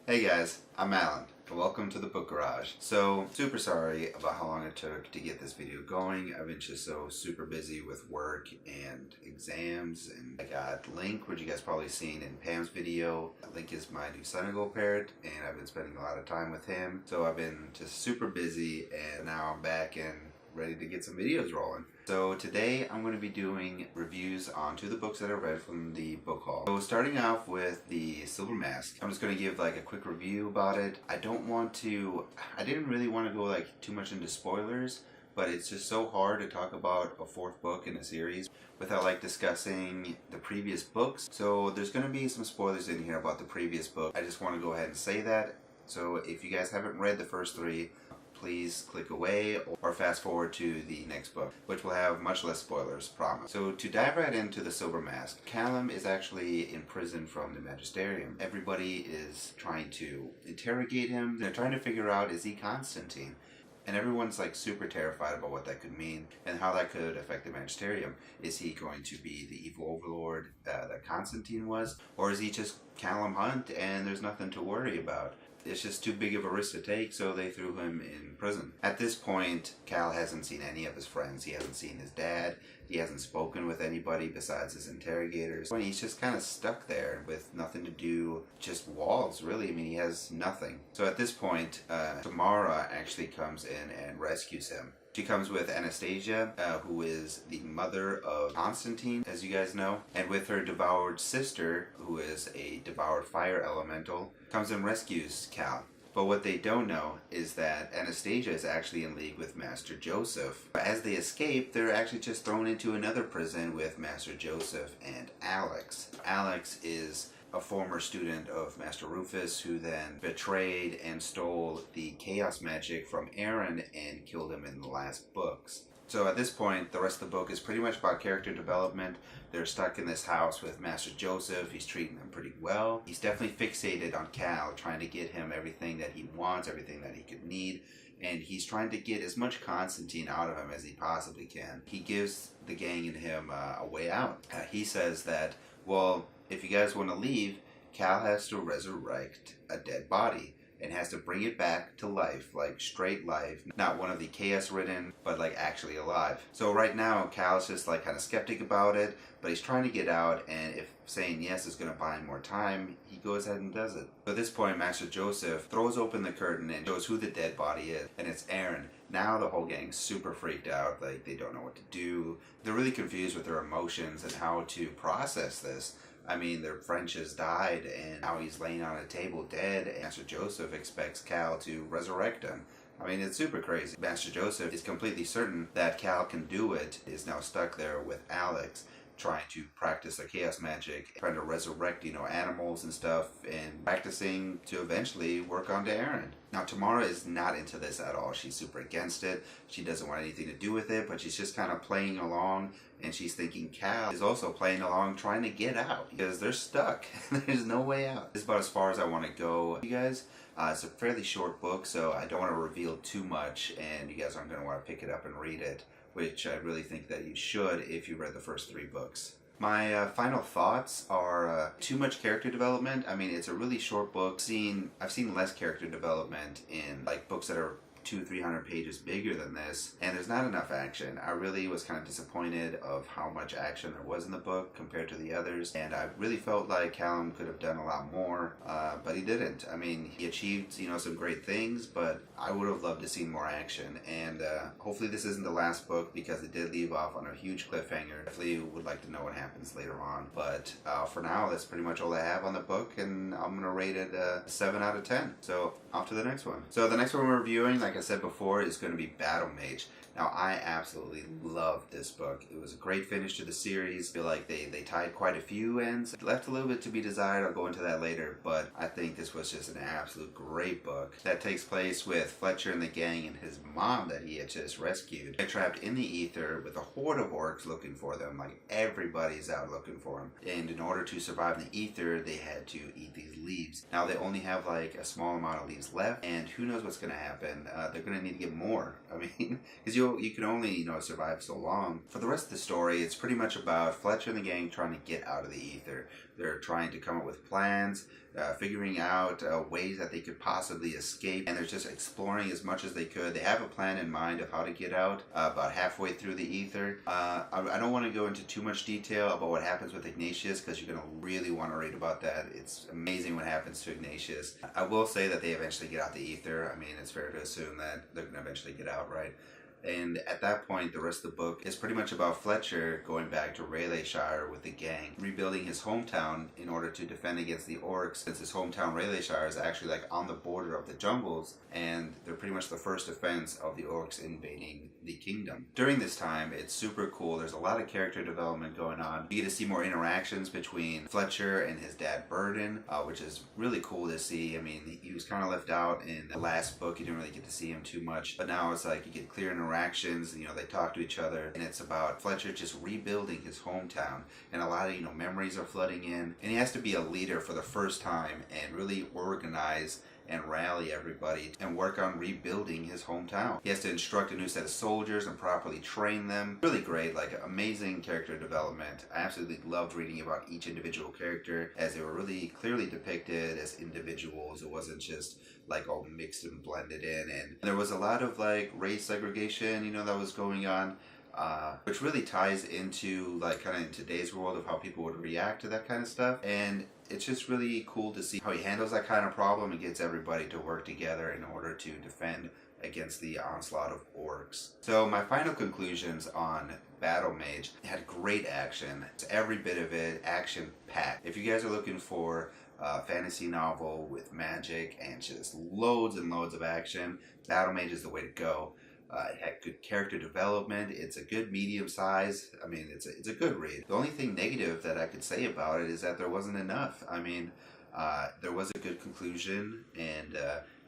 Hey guys, I'm Alan. Welcome to the Book Garage. So, super sorry about how long it took to get this video going. I've been just so super busy with work and exams, and I got Link, which you guys probably seen in Pam's video. Link is my new Senegal parrot, and I've been spending a lot of time with him. So I've been just super busy, and now I'm back and ready to get some videos rolling. So today I'm going to be doing reviews on two of the books that I read from the book haul. So starting off with the Silver Mask, I'm just going to give like a quick review about it. I didn't really want to go like too much into spoilers, but it's just so hard to talk about a fourth book in a series without like discussing the previous books. So there's going to be some spoilers in here about the previous book. I just want to go ahead and say that. So if you guys haven't read the first three, please click away or fast forward to the next book, which will have much less spoilers, promise. So to dive right into the Silver Mask, Callum is actually in prison from the Magisterium. Everybody is trying to interrogate him. They're trying to figure out, is he Constantine? And everyone's like super terrified about what that could mean and how that could affect the Magisterium. Is he going to be the evil overlord that Constantine was? Or is he just Callum Hunt and there's nothing to worry about? It's just too big of a risk to take, so they threw him in prison. At this point, Cal hasn't seen any of his friends. He hasn't seen his dad. He hasn't spoken with anybody besides his interrogators. He's just kind of stuck there with nothing to do, just walls, really. I mean, he has nothing. So at this point, Tamara actually comes in and rescues him. She comes with Anastasia, who is the mother of Constantine, as you guys know, and with her devoured sister, who is a devoured fire elemental, comes and rescues Cal. But what they don't know is that Anastasia is actually in league with Master Joseph. As they escape, they're actually just thrown into another prison with Master Joseph and Alex. Alex is a former student of Master Rufus who then betrayed and stole the chaos magic from Aaron and killed him in the last books. So at this point, the rest of the book is pretty much about character development. They're stuck in this house with Master Joseph. He's treating them pretty well. He's definitely fixated on Cal, trying to get him everything that he wants, everything that he could need. And he's trying to get as much Constantine out of him as he possibly can. He gives the gang and him a way out. He says that, well, if you guys want to leave, Cal has to resurrect a dead body and has to bring it back to life, like straight life, not one of the chaos-ridden, but like actually alive. So right now, Cal's just like kind of skeptic about it, but he's trying to get out, and if saying yes is going to buy him more time, he goes ahead and does it. So at this point, Master Joseph throws open the curtain and shows who the dead body is, and it's Aaron. Now the whole gang's super freaked out, like they don't know what to do. They're really confused with their emotions and how to process this. I mean, their friend just died, and now he's laying on a table dead, and Master Joseph expects Cal to resurrect him. I mean, it's super crazy. Master Joseph is completely certain that Cal can do it, is now stuck there with Alex, trying to practice their chaos magic, trying to resurrect, animals and stuff, and practicing to eventually work onto Aaron. Now, Tamara is not into this at all. She's super against it. She doesn't want anything to do with it, but she's just kind of playing along, and she's thinking Cal is also playing along, trying to get out, because they're stuck. There's no way out. This is about as far as I want to go, you guys. It's a fairly short book, so I don't want to reveal too much, and you guys aren't going to want to pick it up and read it, which I really think that you should if you read the first three books. My final thoughts are too much character development. I mean, it's a really short book. I've seen less character development in like books that are 200-300 pages bigger than this, and there's not enough action. I really was kind of disappointed of how much action there was in the book compared to the others, and I really felt like Callum could have done a lot more, but he didn't. I mean, he achieved some great things, but I would have loved to see more action, and hopefully this isn't the last book, because it did leave off on a huge cliffhanger. Definitely would like to know what happens later on, but for now, that's pretty much all I have on the book, and I'm going to rate it a 7 out of 10. So off to the next one. So the next one we're reviewing, like I said before, is going to be Battlemage. Now, I absolutely loved this book. It was a great finish to the series. I feel like they tied quite a few ends. It left a little bit to be desired. I'll go into that later, but I think this was just an absolute great book that takes place with Fletcher and the gang and his mom that he had just rescued. They're trapped in the ether with a horde of orcs looking for them. Like, everybody's out looking for them. And in order to survive in the ether, they had to eat these leaves. Now, they only have like a small amount of leaves left, and who knows what's going to happen. They're going to need to get more. I mean, because you can only survive so long. For the rest of the story, it's pretty much about Fletcher and the gang trying to get out of the ether. They're trying to come up with plans. figuring out ways that they could possibly escape, and they're just exploring as much as they could. They have a plan in mind of how to get out about halfway through the ether. I don't want to go into too much detail about what happens with Ignatius, because you're going to really want to read about that. It's amazing what happens to Ignatius. I will say that they eventually get out the ether. I mean, it's fair to assume that they're going to eventually get out, right? And at that point, the rest of the book is pretty much about Fletcher going back to Rayleighshire with the gang, rebuilding his hometown in order to defend against the orcs, since his hometown Rayleighshire is actually like on the border of the jungles, and they're pretty much the first defense of the orcs invading the kingdom. During this time, it's super cool. There's a lot of character development going on. You get to see more interactions between Fletcher and his dad Burden, which is really cool to see. I mean, he was kind of left out in the last book. You didn't really get to see him too much, but now it's like you get clear interactions. You know, they talk to each other, and it's about Fletcher just rebuilding his hometown, and a lot of, you know, memories are flooding in, and he has to be a leader for the first time and really organize and rally everybody and work on rebuilding his hometown. He has to instruct a new set of soldiers and properly train them. Really great, like amazing character development. I absolutely loved reading about each individual character, as they were really clearly depicted as individuals. It wasn't just like all mixed and blended in, and there was a lot of like race segregation, you know, that was going on. Which really ties into like kind of in today's world of how people would react to that kind of stuff, and it's just really cool to see how he handles that kind of problem and gets everybody to work together in order to defend against the onslaught of orcs. So my final conclusions on Battlemage: it had great action. It's every bit of it action packed. If you guys are looking for a fantasy novel with magic and just loads and loads of action, Battlemage is the way to go. It had good character development. It's a good medium size. I mean, it's a good read. The only thing negative that I could say about it is that there wasn't enough. I mean, there was a good conclusion, and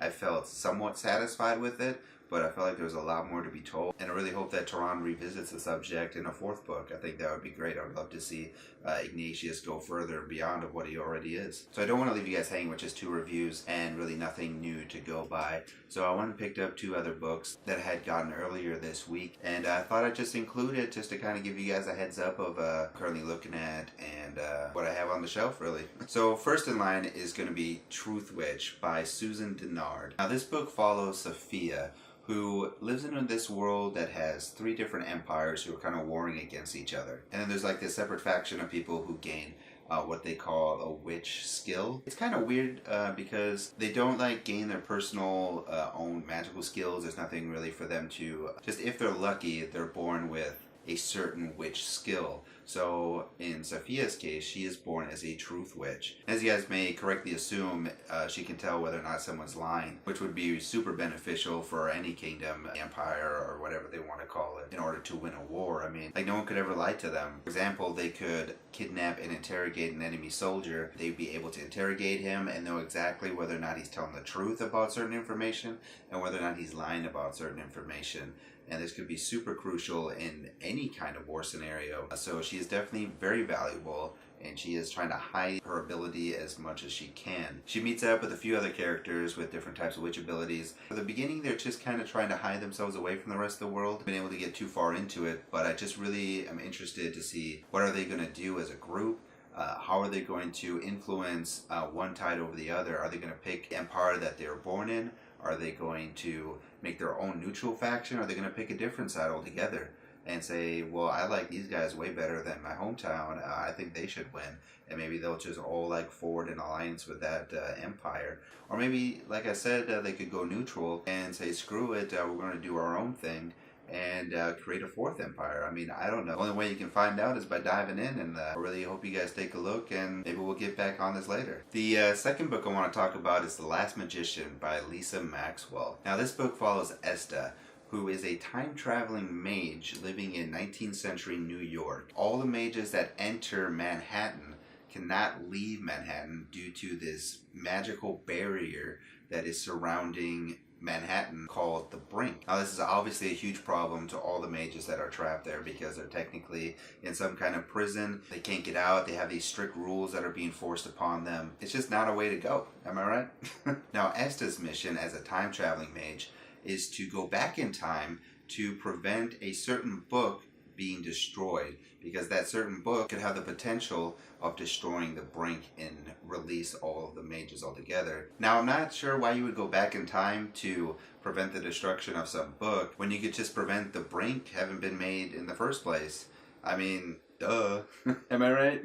I felt somewhat satisfied with it, but I felt like there was a lot more to be told. And I really hope that Tehran revisits the subject in a fourth book. I think that would be great. I would love to see Ignatius go further and beyond of what he already is. So I don't want to leave you guys hanging with just 2 reviews and really nothing new to go by. So I went and picked up 2 other books that I had gotten earlier this week, and I thought I'd just include it just to kind of give you guys a heads up of currently looking at and what I have on the shelf, really. So first in line is going to be Truth Witch by Susan Dennard. Now this book follows Sophia, who lives in this world that has 3 different empires who are kind of warring against each other. And then there's like this separate faction of people who gain what they call a witch skill. It's kind of weird because they don't like gain their personal own magical skills. There's nothing really for them to, just if they're lucky, they're born with a certain witch skill. So in Sophia's case, she is born as a truth witch. As you guys may correctly assume, she can tell whether or not someone's lying, which would be super beneficial for any kingdom, empire, or whatever they want to call it, in order to win a war. I mean, like, no one could ever lie to them. For example, they could kidnap and interrogate an enemy soldier. They'd be able to interrogate him and know exactly whether or not he's telling the truth about certain information and whether or not he's lying about certain information. And this could be super crucial in any kind of war scenario. So she is definitely very valuable, and she is trying to hide her ability as much as she can. She meets up with a few other characters with different types of witch abilities. For the beginning, they're just kind of trying to hide themselves away from the rest of the world. I've been able to get too far into it, but I just really am interested to see what are they going to do as a group. How are they going to influence one tide over the other? Are they going to pick the empire that they were born in? Are they going to make their own neutral faction? Are they going to pick a different side altogether and say, well, I like these guys way better than my hometown. I think they should win. And maybe they'll just all like forward an alliance with that empire. Or maybe, like I said, they could go neutral and say, screw it, we're going to do our own thing and create a fourth empire. I mean, I don't know. The only way you can find out is by diving in, and I really hope you guys take a look, and maybe we'll get back on this later. The second book I want to talk about is The Last Magician by Lisa Maxwell. Now, this book follows Esta, who is a time-traveling mage living in 19th century New York. All the mages that enter Manhattan cannot leave Manhattan due to this magical barrier that is surrounding Manhattan called the Brink. Now, this is obviously a huge problem to all the mages that are trapped there because they're technically in some kind of prison. They can't get out. They have these strict rules that are being forced upon them. It's just not a way to go. Am I right? Now, Esta's mission as a time-traveling mage is to go back in time to prevent a certain book being destroyed, because that certain book could have the potential of destroying the brink and release all of the mages altogether. Now, I'm not sure why you would go back in time to prevent the destruction of some book when you could just prevent the brink having been made in the first place. I mean, duh. Am I right?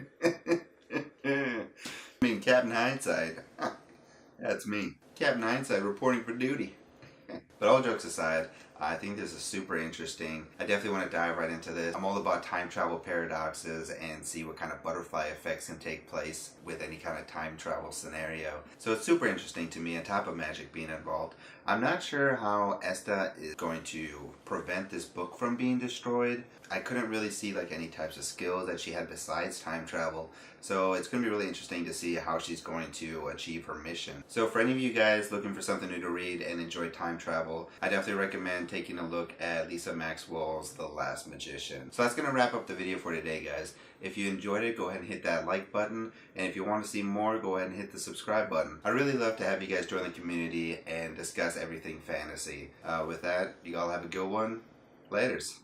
I mean, Captain Hindsight. That's me. Captain Hindsight reporting for duty. But all jokes aside, I think this is super interesting. I definitely want to dive right into this. I'm all about time travel paradoxes and see what kind of butterfly effects can take place with any kind of time travel scenario. So it's super interesting to me, on top of magic being involved. I'm not sure how Esta is going to prevent this book from being destroyed. I couldn't really see like any types of skills that she had besides time travel. So it's going to be really interesting to see how she's going to achieve her mission. So for any of you guys looking for something new to read and enjoy time travel, I definitely recommend taking a look at Lisa Maxwell's The Last Magician. So that's going to wrap up the video for today, guys. If you enjoyed it, go ahead and hit that like button. And if you want to see more, go ahead and hit the subscribe button. I'd really love to have you guys join the community and discuss everything fantasy. With that, you all have a good one. Laters.